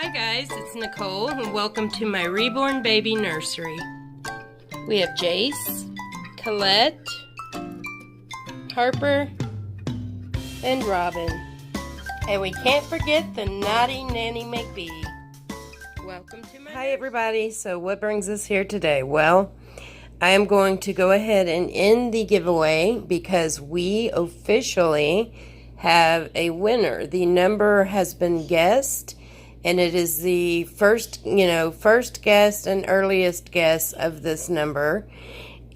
Hi guys, it's Nicole and welcome to my Reborn baby nursery. We have Jace, Collette, Harper, and Robin. And we can't forget the naughty Nanny McBee. Welcome to my Hi everybody, so what brings us here today? Well, I am going to go ahead and end the giveaway because we officially have a winner. The number has been guessed, and it is the first guess and earliest guess of this number.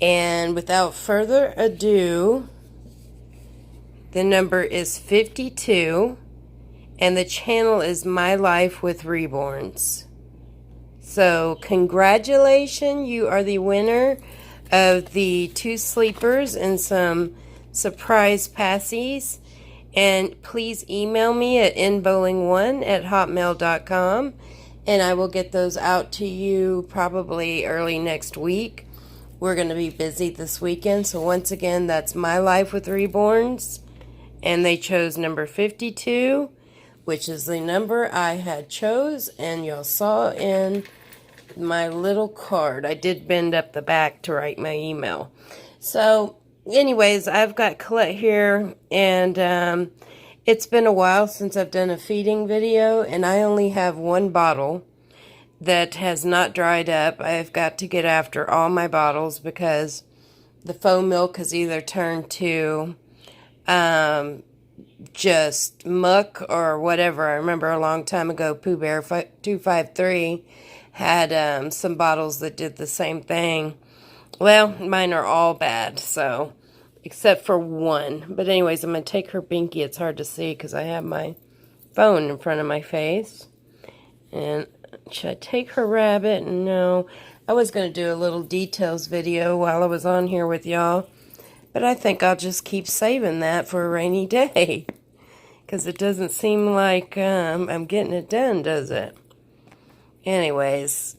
And without further ado, the number is 52, and the channel is My Life with Reborns. So congratulations, you are the winner of the 2 sleepers and some surprise passies. And please email me at nbowling1@hotmail.com, and I will get those out to you probably early next week. We're going to be busy this weekend, so once again, that's My Life with Reborns, and they chose number 52, which is the number I had chose, and y'all saw in my little card. I did bend up the back to write my email. So anyways, I've got Collette here, and it's been a while since I've done a feeding video, and I only have 1 bottle that has not dried up. I've got to get after all my bottles because the faux milk has either turned to just muck or whatever. I remember a long time ago, Pooh Bear 253 had some bottles that did the same thing. Well, mine are all bad, so, except for 1. But anyways, I'm going to take her binky. It's hard to see because I have my phone in front of my face. And should I take her rabbit? No. I was going to do a little details video while I was on here with y'all. But I think I'll just keep saving that for a rainy day. Because it doesn't seem like I'm getting it done, does it? Anyways,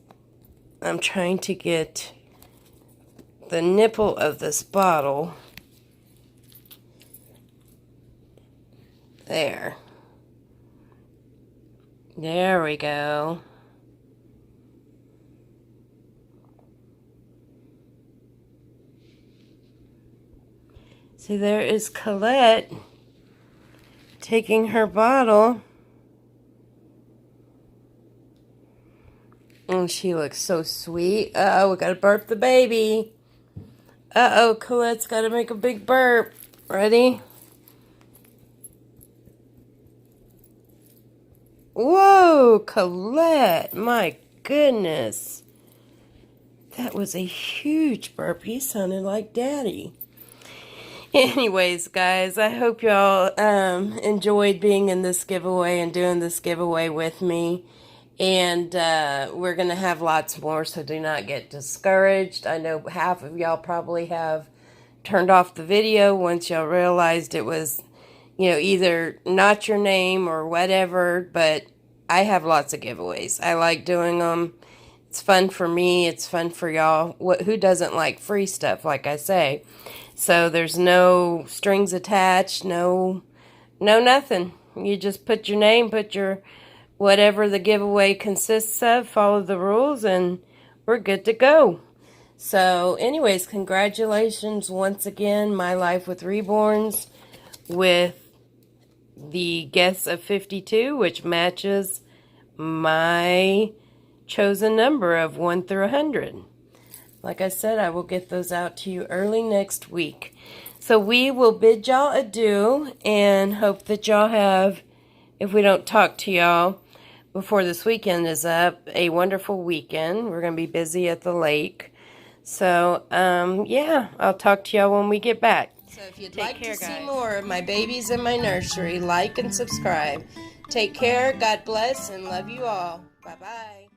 I'm trying to get the nipple of this bottle. There. There we go. See, there is Collette taking her bottle. And she looks so sweet. Uh-oh, we gotta burp the baby. Uh-oh, Colette's gotta make a big burp. Ready? Whoa, Collette, my goodness. That was a huge burp. He sounded like Daddy. Anyways, guys, I hope y'all enjoyed being in this giveaway and doing this giveaway with me. And we're going to have lots more, so do not get discouraged. I know half of y'all probably have turned off the video once y'all realized it was, either not your name or whatever. But I have lots of giveaways. I like doing them. It's fun for me. It's fun for y'all. Who doesn't like free stuff, like I say? So there's no strings attached, no nothing. You just put your name, put your whatever the giveaway consists of, follow the rules, and we're good to go. So anyways, congratulations once again, My Life with Reborns, with the guess of 52, which matches my chosen number of 1 through 100. Like I said, I will get those out to you early next week. So we will bid y'all adieu and hope that y'all have, if we don't talk to y'all before this weekend is up, a wonderful weekend. We're going to be busy at the lake. So, yeah, I'll talk to y'all when we get back. So if you'd like to see more of my babies in my nursery, like and subscribe. Take care, God bless, and love you all. Bye-bye.